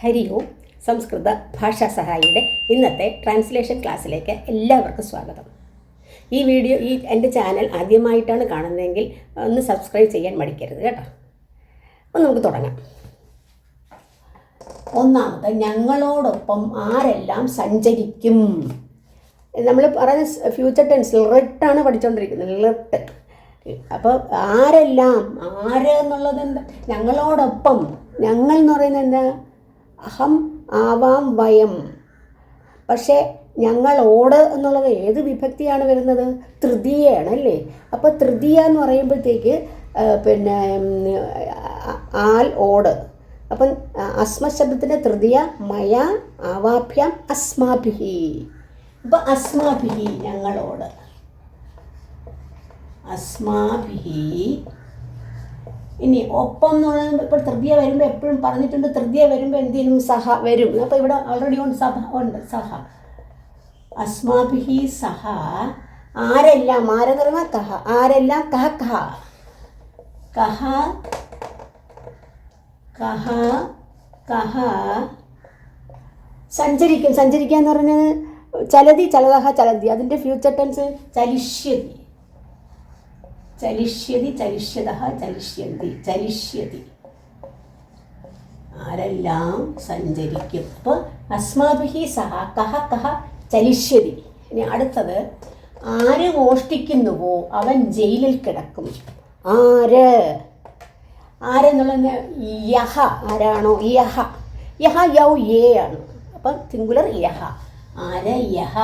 ഹരി ഓം. സംസ്കൃത ഭാഷാ സഹായിയുടെ ഇന്നത്തെ ട്രാൻസ്ലേഷൻ ക്ലാസ്സിലേക്ക് എല്ലാവർക്കും സ്വാഗതം. ഈ വീഡിയോ എൻ്റെ ചാനൽ ആദ്യമായിട്ടാണ് കാണുന്നതെങ്കിൽ ഒന്ന് സബ്സ്ക്രൈബ് ചെയ്യാൻ മടിക്കരുത് കേട്ടോ. അപ്പോൾ നമുക്ക് തുടങ്ങാം. ഒന്നാമത്, ഞങ്ങളോടൊപ്പം ആരെല്ലാം സഞ്ചരിക്കും. നമ്മൾ പറയുന്ന ഫ്യൂച്ചർ ടെൻസിൽ റിട്ടാണ് പഠിച്ചുകൊണ്ടിരിക്കുന്നത്, റിട്ട്. അപ്പോൾ ആരെല്ലാം, ആര് എന്നുള്ളത് എന്താ? ഞങ്ങളോടൊപ്പം. ഞങ്ങൾ എന്ന് പറയുന്നത് എന്താ? അഹം, ആവാം, വയം. പക്ഷേ ഞങ്ങളോട് എന്നുള്ളത് ഏത് വിഭക്തിയാണ് വരുന്നത്? തൃതീയയാണ് അല്ലേ? അപ്പോൾ തൃതീയ എന്ന് പറയുമ്പോഴത്തേക്ക് ആൽ, ഓട്. അപ്പം അസ്മശബ്ദത്തിൻ്റെ തൃതീയ മയ, ആവാഭ്യം, അസ്മാഭിഹി. അപ്പോൾ അസ്മാഭിഹി ഞങ്ങളോട്, അസ്മാഭിഹി. ഇനി ഒപ്പം എന്ന് പറയുന്നത് ഇപ്പോൾ തൃതീയ വരുമ്പോൾ എപ്പോഴും പറഞ്ഞിട്ടുണ്ട്, തൃതീയ വരുമ്പോൾ എന്തെങ്കിലും സഹ വരും. അപ്പോൾ ഇവിടെ ഓൾറെഡി ഉണ്ട്, സഭ ഉണ്ട്, സഹ. അസ്മാഭിഹി സഹ. ആരെല്ലാം, ആരെന്ന് പറയുമ്പോൾ കഹ. ആരെല്ലാം കഹ, കഹ, കഹ, കഹ, കഹ സഞ്ചരിക്കും. സഞ്ചരിക്കുക എന്ന് പറഞ്ഞത് ചലതി, ചലതഹ, ചലതി. അതിൻ്റെ ഫ്യൂച്ചർ ടെൻസ് ചലിഷ്യതി, ചലിഷ്യതി, ചലിഷ്യതഃ, ചലിഷ്യന്തി, ചലിഷ്യതി. ആരെല്ലാം സഞ്ചരിക്കും. അപ്പോൾ അസ്മാഭിഹി സഹ കഹ, കഹ, ചലിഷ്യതി. ഇനി അടുത്തത്, ആര് മോഷ്ടിക്കുന്നുവോ അവൻ ജയിലിൽ കിടക്കും. ആര്, ആരെന്നുള്ളത് യഹ. ആരാണോ? യഹ. യഹ യൗ യേ ആണ്. അപ്പം സിംഗുലർ യഹ. ആര്? യഹ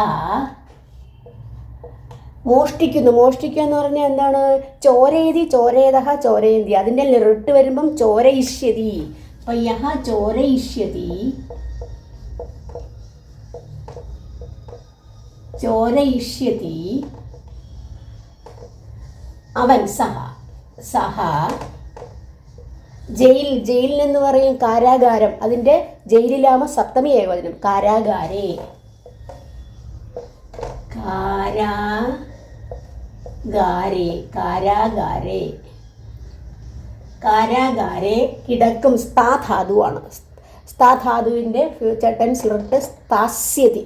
മോഷ്ടിക്കുന്നു. മോഷ്ടിക്കുക എന്ന് പറഞ്ഞാൽ എന്താണ്? ചോരയതി, ചോരേതഹ, ചോരയന്തി. അതിൻ്റെ റിട്ട് വരുമ്പം ചോരയിഷ്യതി. അപ്പം യഹ ചോരയിഷ്യതി, ചോരയിഷ്യതി അവൻ. സഹ, സഹ ജയിൽ. ജയിൽ എന്ന് പറയും കാരാഗാരം. അതിൻ്റെ ജയിലിലാമ സപ്തമി ഏകവചനം കാരാഗാരേ. കാരാഗാരേ, കാരാഗാരേ, കാരാഗാരേ കിടക്കും. സ്ഥാധാതുവാണ്. സ്ഥാധാതുവിൻ്റെ ഫ്യൂച്ചർ ടെൻസ് റിട്ട് സ്ഥാസ്യതി.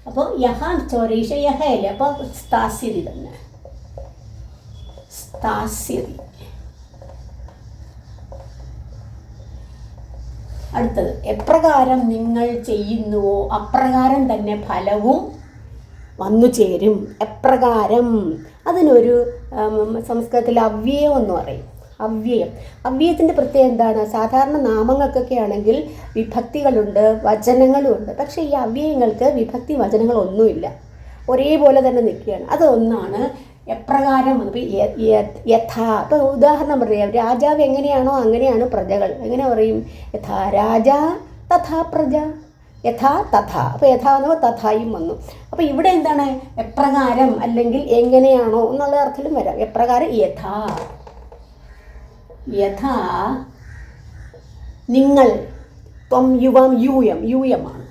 അപ്പോൾ യഹ ചോരയിഷ യഹ അല്ലേ? അപ്പോൾ സ്ഥാസ്യതി തന്നെ, സ്ഥാസ്യതി. അടുത്തത്, എപ്രകാരം നിങ്ങൾ ചെയ്യുന്നുവോ അപ്രകാരം തന്നെ ഫലവും വന്നു ചേരും. എപ്രകാരം, അതിനൊരു സംസ്കൃതത്തിൽ അവ്യയം എന്ന് പറയും. അവ്യയം. അവ്യയത്തിൻ്റെ പ്രത്യേകത എന്താണ്? സാധാരണ നാമങ്ങൾക്കൊക്കെ ആണെങ്കിൽ വിഭക്തികളുണ്ട്, വചനങ്ങളുമുണ്ട്. പക്ഷേ ഈ അവ്യയങ്ങൾക്ക് വിഭക്തി വചനങ്ങളൊന്നുമില്ല, ഒരേപോലെ തന്നെ നിൽക്കുകയാണ്. അതൊന്നാണ് എപ്രകാരം. യഥാ. ഇപ്പോൾ ഉദാഹരണം പറയാം, രാജാവ് എങ്ങനെയാണോ അങ്ങനെയാണ് പ്രജകൾ. എങ്ങനെ പറയും? യഥാ രാജാ തഥാ പ്രജ, യഥാ തഥാ. അപ്പോൾ യഥാ എന്നോ തഥായും വന്നു. അപ്പോൾ ഇവിടെ എന്താണ്? എപ്രകാരം അല്ലെങ്കിൽ എങ്ങനെയാണോ എന്നുള്ള അർത്ഥത്തിലും വരാം. എപ്രകാരം യഥാ, യഥാ നിങ്ങൾ. ത്വം യുവം, യൂയം, യൂയമാണ്.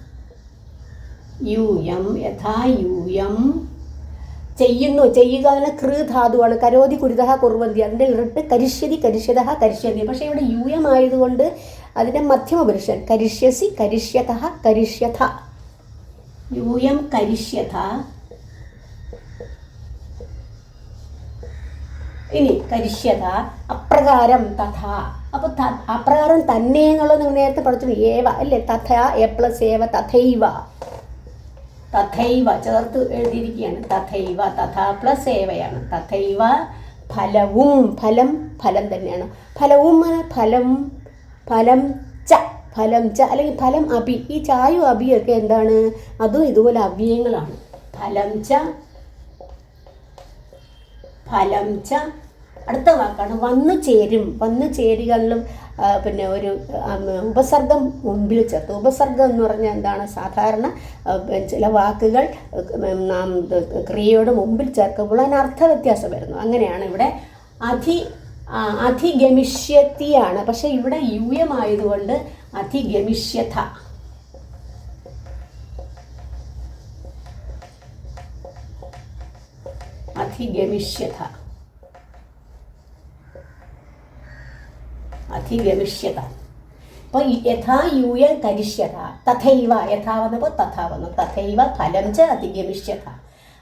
യൂയം, യഥാ യൂയം ചെയ്യുന്നു. ചെയ്യുക അതിന് കൃ ധാതുവാണ്. കരോതി, കുരുതഹ, കുർവന്തി. അതിൻ്റെ റിട്ട് കരിഷ്യതി, കരിഷ്യതഹ, കരിഷ്യന്തി. പക്ഷേ ഇവിടെ യൂയം ആയതുകൊണ്ട് അതിൻ്റെ മധ്യമ പുരുഷൻ കരിഷ്യസി, കരിഷ്യതഹ, കരിഷ്യഥ. യൂയം കരിഷ്യഥ. ഇനി കരിഷ്യത. അപ്രകാരം തഥാ. അപ്പോൾ അപ്രകാരം തന്നെ എന്നുള്ളത് നിങ്ങൾ നേരത്തെ പഠിച്ചു ഏവ അല്ലേ? തഥ എ പ്ലസ് ഏവ, തഥൈവ. തഥൈവ ചേർത്ത് എഴുതിയിരിക്കുകയാണ്. തഥൈവ, തഥാ പ്ലസ് ഏവയാണ്. തഥൈവ ഫലവും. ഫലം, ഫലം തന്നെയാണ്. ഫലവും ഫലം, ഫലം ച, ഫലം ച അല്ലെങ്കിൽ ഫലം അഭി. ഈ ചായും അഭിയൊക്കെ എന്താണ്? അതും ഇതുപോലെ അവ്യയങ്ങളാണ്. ഫലം ച, ഫലം ച. അടുത്ത വാക്കാണ് വന്നു ചേരും. വന്നു ചേരുക എന്നുള്ള ഒരു ഉപസർഗം മുമ്പിൽ ചേർത്ത്. ഉപസർഗം എന്ന് പറഞ്ഞാൽ എന്താണ്? സാധാരണ ചില വാക്കുകൾ ക്രിയയോട് മുമ്പിൽ ചേർക്കുമ്പോൾ അതിന് അർത്ഥവ്യത്യാസം വരുന്നു. അങ്ങനെയാണ് ഇവിടെ. അധിഗമിഷ്യത്തിയാണ്. പക്ഷെ ഇവിടെ യൂയമായതുകൊണ്ട് അധിഗമിഷ്യഥ. അധിഗമിഷ്യഥ, അധിഗമിഷ്യത. അപ്പോൾ യഥാ യൂയം കരിഷ്യത തഥൈവ യഥാ വന്നപ്പോൾ തഥാ വന്നു തഥൈവ ഫലം ച അതിഗമിഷ്യത.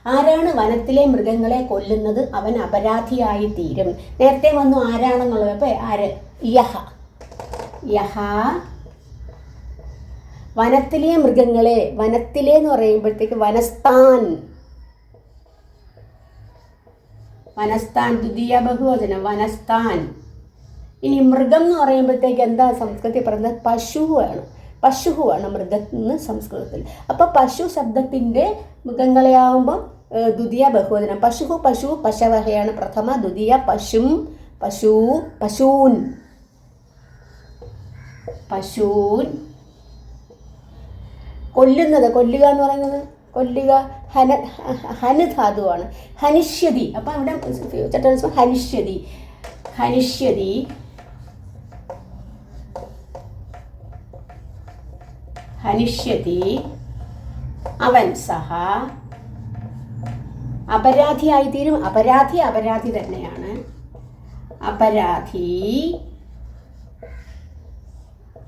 ആരാണ് വനത്തിലെ മൃഗങ്ങളെ കൊല്ലുന്നത് അവൻ അപരാധിയായി തീരും. നേരത്തെ വന്നു ആരാണെന്നുള്ളത്. അപ്പോൾ ആര്? യഹ. യഹ വനത്തിലെ മൃഗങ്ങളെ, വനത്തിലെ എന്ന് പറയുമ്പോഴത്തേക്ക് വനസ്ഥാൻ, വനസ്ഥാൻ ദ്വിതീയ ബഹുവചനം വനസ്ഥാൻ. ഇനി മൃഗം എന്ന് പറയുമ്പോഴത്തേക്ക് എന്താ സംസ്കൃതത്തിൽ പറയുന്നത്? പശുവാണ്. പശുവാണ് മൃഗം എന്ന് സംസ്കൃതത്തിൽ. അപ്പോൾ പശു ശബ്ദത്തിൻ്റെ മൃഗങ്ങളെ ആകുമ്പം ദ്വിതീയ ബഹുവചനം പശു. പശു പശവഹയാണ് പ്രഥമ. ദ്വിതീയ പശും പശു പശൂൻ. പശൂൻ. കൊല്ലുന്നത്, കൊല്ലുക എന്ന് പറയുന്നത് കൊല്ലുക ഹന് ധാതുവാണ്. ഹനിഷ്യതി. അപ്പം ഇവിടെ ഫ്യൂച്ചർ ഹനിഷ്യതി. ഹനിഷ്യതി ഹനിഷ്യതി അവൻ സഹ അപരാധിയായിത്തീരും. അപരാധി അപരാധി തന്നെയാണ്. അപരാധി.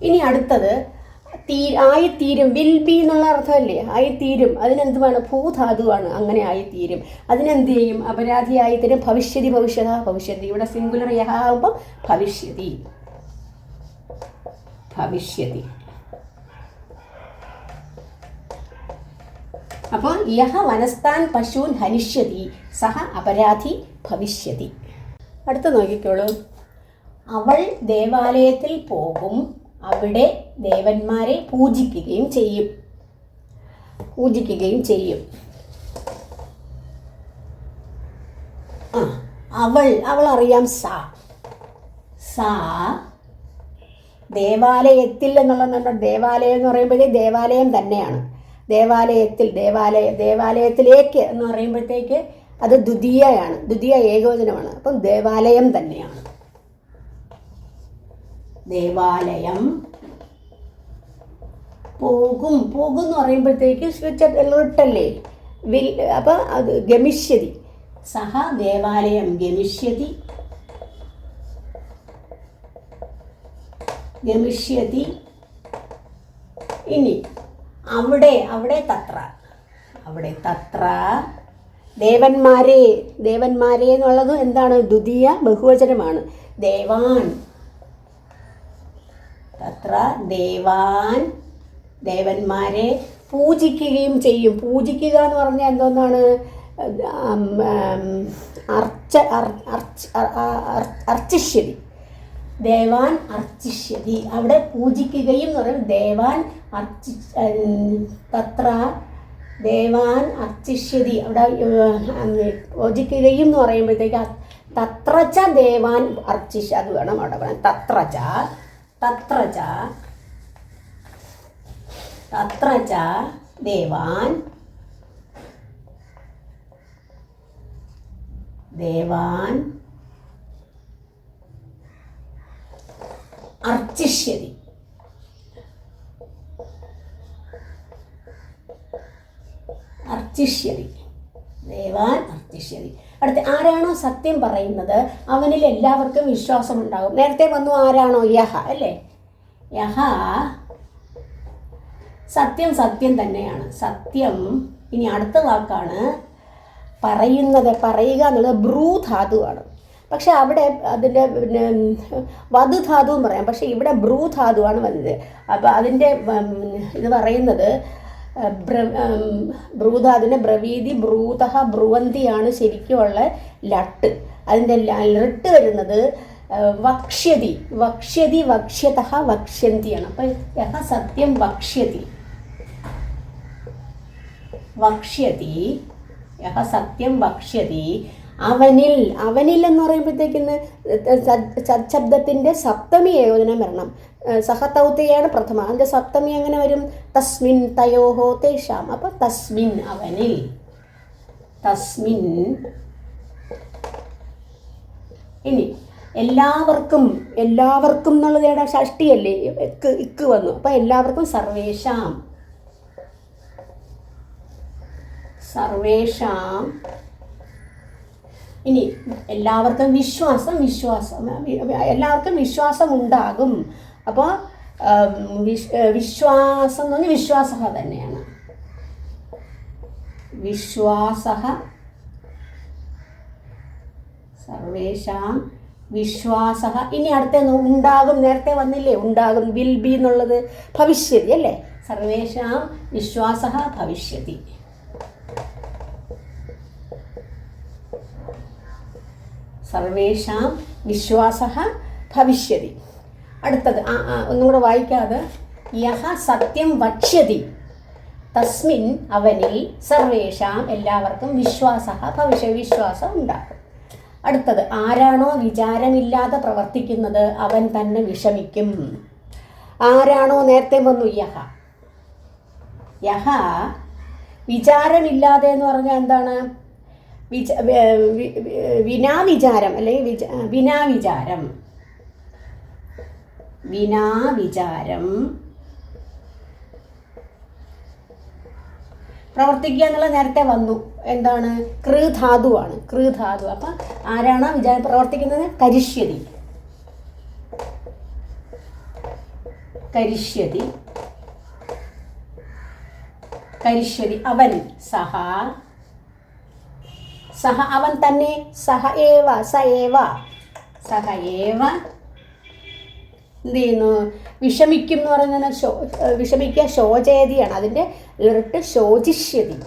ഇനി അടുത്തത് ആയിത്തീരും. വിൽ ബി എന്നുള്ള അർത്ഥമല്ലേ? ആയിത്തീരും. അതിനെന്തുവാണ്? ഭൂധാതുവാണ്. അങ്ങനെ ആയിത്തീരും. അതിനെന്ത് ചെയ്യും? അപരാധി ആയിത്തീരും. ഭവിഷ്യതി ഭവിഷ്യത ഭവിഷ്യതി. ഇവിടെ സിംഗുലർ യഹ ആകുമ്പോൾ ഭവിഷ്യതി. ഭവിഷ്യതി. അപ്പോൾ യഹ വനസ്ഥാൻ പശൂൻ ഹനിഷ്യതി സഹ അപരാധി ഭവിഷ്യതി. അടുത്ത നോക്കിക്കോളൂ. അവൾ ദേവാലയത്തിൽ പോകും, അവിടെ ദേവന്മാരെ പൂജിക്കുകയും ചെയ്യും. പൂജിക്കുകയും ചെയ്യും. അവൾ, അവൾ അറിയാം. സാ ദേവാലയത്തിൽ എന്നുള്ളത്, ദേവാലയം എന്ന് പറയുമ്പോഴത്തേക്ക് ദേവാലയം തന്നെയാണ്. ദേവാലയത്തിൽ, ദേവാലയത്തിലേക്ക് എന്ന് പറയുമ്പോഴത്തേക്ക് അത് ദ്വിതീയയാണ്. ദ്വിതീയ ഏകവചനമാണ്. അപ്പം ദേവാലയം തന്നെയാണ്. ദേവാലയം. പോകും. പോകും എന്ന് പറയുമ്പോഴത്തേക്ക് റിട്ടല്ലേ? അപ്പം അത് ഗമിഷ്യതി. സഹ ദേവാലയം ഗമിഷ്യതി. ഗമിഷ്യതി. ഇനി അവിടെ, അവിടെ തത്ര. അവിടെ തത്ര ദേവന്മാരെ. ദേവന്മാരെ എന്നുള്ളത് എന്താണ്? ദ്വിതീയ ബഹുവചനമാണ്. ദേവാൻ. തത്ര ദേവാൻ ദേവന്മാരെ പൂജിക്കുകയും ചെയ്യും. പൂജിക്കുക എന്ന് പറഞ്ഞാൽ എന്തോന്നാണ്? അർച്ചിഷ്യതി. ദേവാൻ അർച്ചിഷ്യതി. അവിടെ പൂജിക്കുകയും എന്ന് പറയുന്നത് ദേവാൻ തത്ര ദേവാൻ അർച്ചിഷ്യതി. അവിടെ പൂജിക്കുകയും എന്ന് പറയുമ്പോഴത്തേക്ക് തത്രച്ച ദേവാൻ അർച്ചിഷ്യ. അത് വേണം അവിടെ പറയാൻ. തത്രച്ച തത്രച്ച തത്രച്ച ദേവാൻ ദേവാൻ അർച്ചിഷ്യതി. അർച്ചിഷ്യതി. ദേവാൻ അർച്ചിഷ്യതി. അടുത്ത ആരാണോ സത്യം പറയുന്നത് അവനിൽ എല്ലാവർക്കും വിശ്വാസമുണ്ടാകും. നേരത്തെ വന്നു ആരാണോ? യഹ അല്ലേ? യഹ സത്യം. സത്യം തന്നെയാണ്. സത്യം. ഇനി അടുത്ത വാക്കാണ് പറയുന്നത്. പറയുക എന്നുള്ളത് ബ്രൂധാതുവാണ്. പക്ഷെ അവിടെ അതിൻ്റെ പിന്നെ വധുധാതുവും പറയാം. പക്ഷേ ഇവിടെ ബ്രൂധാതുവാണ് വന്നത്. അപ്പോൾ അതിൻ്റെ ഇത് പറയുന്നത് ബ്രൂധാതുവിൻ്റെ ബ്രവീതി ബ്രൂതഹ ബ്രുവന്തിയാണ് ശരിക്കുമുള്ള ലട്ട്. അതിൻ്റെ ലട്ട് വരുന്നത് വക്ഷ്യതി. വക്ഷ്യതി വക്ഷ്യതഃ വക്ഷ്യന്തിയാണ്. അപ്പം യഹ സത്യം വക്ഷ്യതി. വക്ഷ്യതി. യഹ സത്യം വക്ഷ്യതി. അവനിൽ. അവനിൽ എന്ന് പറയുമ്പോഴത്തേക്കിന്ന് ശബ്ദത്തിൻ്റെ സപ്തമി ഏകോചനം വരണം. സഹതൗതയാണ് പ്രഥമ. അതിൻ്റെ സപ്തമി എങ്ങനെ വരും? തസ്മിൻ തയോഹോ തേഷാം. അപ്പം തസ്മിൻ അവനിൽ. തസ്മിൻ. ഇനി എല്ലാവർക്കും. എല്ലാവർക്കും എന്നുള്ളത് ഷഷ്ടിയല്ലേ? ഇക്ക് വന്നു. അപ്പം എല്ലാവർക്കും സർവേഷാം. സർവേഷാം. ഇനി എല്ലാവർക്കും വിശ്വാസം. വിശ്വാസം. എല്ലാവർക്കും വിശ്വാസം ഉണ്ടാകും. അപ്പോൾ വിശ്വാസം എന്ന് പറഞ്ഞാൽ വിശ്വാസ തന്നെയാണ്. വിശ്വാസ, സർവേഷാം വിശ്വാസ. ഇനി അടുത്ത ഉണ്ടാകും, നേരത്തെ വന്നില്ലേ ഉണ്ടാകും, വിൽ ബി എന്നുള്ളത് ഭവിഷ്യതി അല്ലേ. സർവേഷാം വിശ്വാസ ഭവിഷ്യതി. സർവേഷാം വിശ്വാസ ഭവിഷ്യതി. അടുത്തത് ഒന്നും കൂടെ വായിക്കാതെ. യഹ സത്യം വക്ഷ്യതി തസ്മിൻ അവനിൽ സർവേഷാം എല്ലാവർക്കും വിശ്വാസം ഉണ്ടാകും. അടുത്തത് ആരാണോ വിചാരമില്ലാതെ പ്രവർത്തിക്കുന്നത് അവൻ തന്നെ വിഷമിക്കും. ആരാണോ നേരത്തെ വന്നു യഹ. യഹ വിചാരമില്ലാതെ എന്ന് പറഞ്ഞാൽ എന്താണ്? വിനാവിചാരം അല്ലെങ്കിൽ വിനാവിചാരം പ്രവർത്തിക്കുക എന്നുള്ളത് നേരത്തെ വന്നു. എന്താണ്? കൃധാതുവാണ്. കൃധാതു. അപ്പം ആരാണോ വിചാരം പ്രവർത്തിക്കുന്നത്? കരിഷ്യതി. കരിഷ്യതി കരിഷ്യതി അവൻ. സഹ സഹ അവൻ തന്നെ. സഹ ഏവ എന്ത് ചെയ്യുന്നു? വിഷമിക്കും എന്ന് പറയുന്നത് വിഷമിക്കുക ശോചേതിയാണ്. അതിൻ്റെ ഇരട്ട് ശോചിഷ്യതി.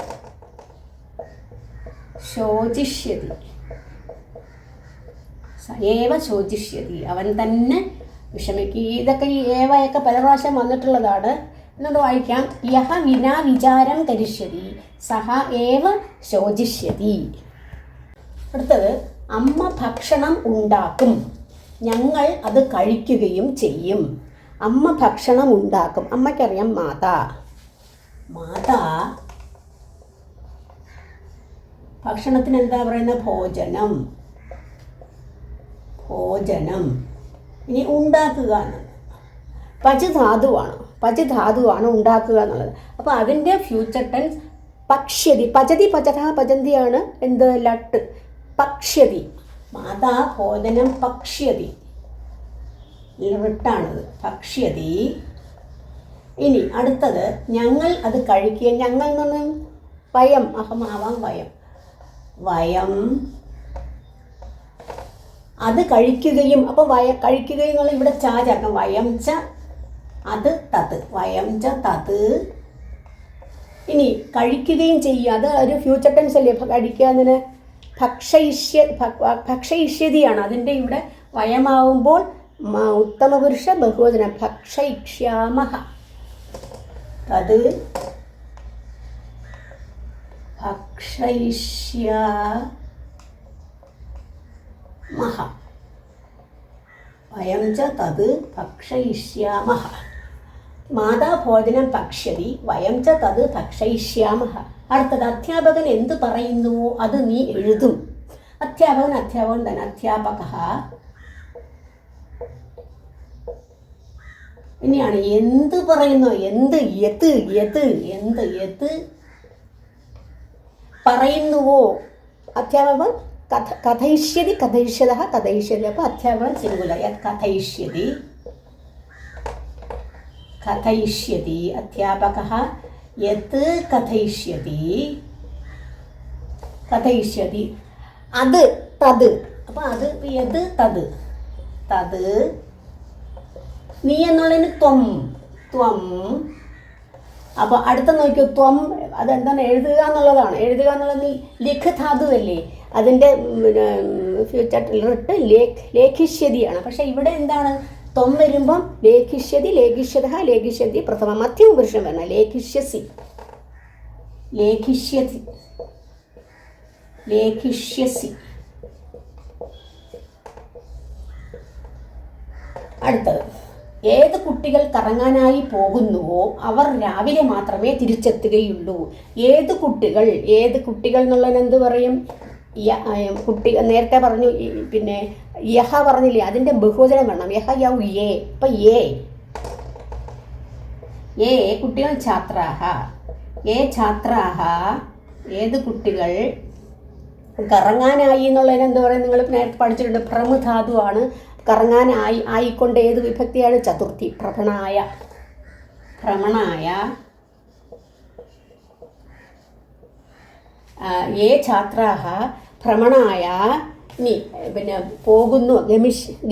സയേവ ശോചിഷ്യതി അവൻ തന്നെ വിഷമിക്കുക. ഇതൊക്കെ ഈ ഏവയൊക്കെ പല പ്രാവശ്യം വന്നിട്ടുള്ളതാണ്. എന്നോട് വായിക്കാം. യഹ വിനാ വിചാരം കരിഷ്യതി സഹ ഏവ ശോചിഷ്യതി. അടുത്തത് അമ്മ ഭക്ഷണം ഉണ്ടാക്കും, ഞങ്ങൾ അത് കഴിക്കുകയും ചെയ്യും. അമ്മ ഭക്ഷണം ഉണ്ടാക്കും. അമ്മയ്ക്കറിയാം മാതാ. ഭക്ഷണത്തിന് എന്താ പറയുന്നത്? ഭോജനം. ഇനി ഉണ്ടാക്കുക എന്നത് പചധാതുവാണ് ഉണ്ടാക്കുക എന്നുള്ളത്. അപ്പോൾ അതിൻ്റെ ഫ്യൂച്ചർ ടെൻസ് പക്ഷ്യതി. പചന്തിയാണ് എന്ത്? ലട്ട്. പക്ഷ്യതി. മാതാ ഭോജനം പക്ഷ്യതി. ലിട്ടാണത്. പക്ഷ്യതി. ഇനി അടുത്തത് ഞങ്ങൾ അത് കഴിക്കുക. ഞങ്ങൾ എന്ന് പറഞ്ഞാൽ വയം. അഹമാവാം വയം അത് കഴിക്കുകയും. അപ്പോൾ കഴിക്കുകയും എന്നുള്ള ഇവിടെ ചേർക്കണം. വയം ച അത് തത്. വയം ച തത്. ഇനി കഴിക്കുകയും ചെയ്യുക. അത് ഒരു ഫ്യൂച്ചർ ടെൻസ് അല്ലേ? കഴിക്കുക എന്നതിന് ഭക്ഷയിഷ്യതിയാണ്. അതിൻ്റെ ഇവിടെ വയമാവുമ്പോൾ ഉത്തമപുരുഷ ബഹുവചനം. ഭക്ഷയിഷ്യാമഹ. തത് ഭക്ഷയിഷ്യാമഹ. വയം ച തത് ഭക്ഷയിഷ്യാമഹ. മാതാ ഭോജനം പക്ഷ്യതി വയം ച തത് ഭക്ഷയിഷ്യാമഹ. അടുത്തത് അധ്യാപകൻ എന്ത് പറയുന്നുവോ അത് നീ എഴുതും. അധ്യാപകൻ തന്നെ. അധ്യാപക. ഇനിയാണ് എന്ത് പറയുന്നു? എന്ത് പറയുന്നുവോ. അധ്യാപകൻ കഥയിഷ്യതി. അപ്പോൾ അധ്യാപകൻ സിംഗുലർ. കഥയിഷ്യതി അധ്യാപക. യത് കഥയിഷ്യതി. അത് തത്. അപ്പം അത് യത് തത്. നീ എന്നുള്ളതിന് ത്വം. അപ്പോൾ അടുത്ത നോക്കിയോ. ത്വം അതെന്താണ്? എഴുതുക എന്നുള്ളതാണ്. എഴുതുക എന്നുള്ളത് ലിഖ് ധാതു അല്ലേ? അതിൻ്റെ ഫ്യൂച്ചർ ലേഖിഷ്യതിയാണ്. പക്ഷെ ഇവിടെ എന്താണ്? ത്വം വരുമ്പം ലേഖിഷ്യതി പ്രഥമ മധ്യമ പുരുഷൻ വരണം. ലേഖിഷ്യസി. അടുത്തത് ഏത് കുട്ടികൾ കറങ്ങാനായി പോകുന്നുവോ അവർ രാവിലെ മാത്രമേ തിരിച്ചെത്തുകയുള്ളൂ. ഏത് കുട്ടികൾ എന്നുള്ളതിന് എന്ത് പറയും? കുട്ടികൾ നേരത്തെ പറഞ്ഞു. പിന്നെ യഹ പറഞ്ഞില്ലേ? അതിൻ്റെ ബഹുവചനം വേണം. യഹ യൗ ഏ. ഇപ്പം ഏ കുട്ടികൾ ഛാത്രാഹ. ഏത് കുട്ടികൾ കറങ്ങാനായി എന്നുള്ളതിന് എന്ത് പറയും? നിങ്ങൾ നേരത്തെ പഠിച്ചിട്ടുണ്ട്. പ്രമുധാതുവാണ്. കറങ്ങാനായി ആയിക്കൊണ്ട് ഏത് വിഭക്തിയാണ്? ചതുർത്ഥി. ഭ്രമണായ. ഭ്രമണായ യേ ഛാത്രാः ഭ്രമണായ ഇനി പിന്നെ പോകുന്നു.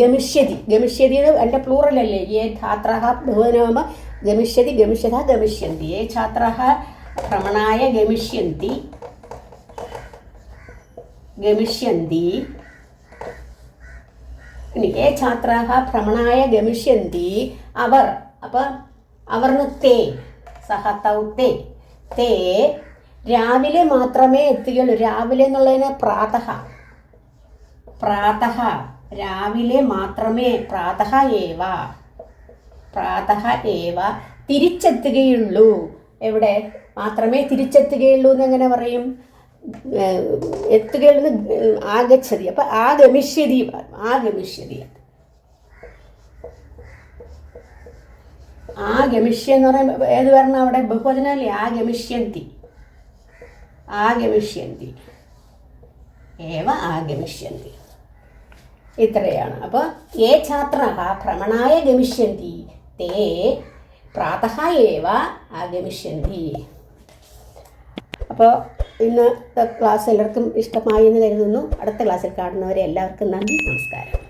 ഗമിഷ്യതി. ഗമിഷ്യതി എൻ്റെ പ്ലൂറലല്ലേ? യേ ഛാത്രാः ബഹുവചനമാകുമ്പോൾ ഗമിഷ്യതി, ഗമിഷ്യത, ഗമിഷ്യന്തി. യേ ഛാത്രാः ഭ്രമണായ ഗമിഷ്യന്തി. ഗമിഷ്യന്തി. ഇനി യേ ഛാത്രാः ഭ്രമണായ ഗമിഷ്യന്തി. അവർ. അപ്പം അവർന്ന് തേ. സഹ തൗ തേ. തേ രാവിലെ മാത്രമേ എത്തുകയുള്ളൂ. രാവിലെ എന്നുള്ളതിന് പ്രാതഃ. പ്രാതഃ. രാവിലെ മാത്രമേ. പ്രാതഃ ഏവ. പ്രാതഃ ഏവ തിരിച്ചെത്തുകയുള്ളൂ. എവിടെ? മാത്രമേ തിരിച്ചെത്തുകയുള്ളൂ എന്നെങ്ങനെ പറയും? എത്തുകയുള്ളൂ ആഗച്ഛതി. അപ്പം ആഗമിഷ്യതി. ആഗമിഷ്യതി. ആഗമിഷ്യ എന്ന് പറയുമ്പോൾ ഏത് പറഞ്ഞാൽ അവിടെ ബഹുവചനമല്ലേ? ആഗമിഷ്യന്തി. ആഗമിഷ്യന്തി. ഏവ ആഗമിഷ്യന്തി. ഇത്രയാണ്. അപ്പോൾ യേ ഛാത്രാः ഭ്രമണായ ഗമിഷ്യന്തി തേ പ്രാതഃ ഏവ ആഗമിഷ്യന്തി. അപ്പോൾ ഇന്നത്തെ ക്ലാസ് എല്ലാവർക്കും ഇഷ്ടമായി എന്ന് കരുതുന്നു. അടുത്ത ക്ലാസ്സിൽ കാണുന്നവരെ എല്ലാവർക്കും നന്ദി, നമസ്കാരം.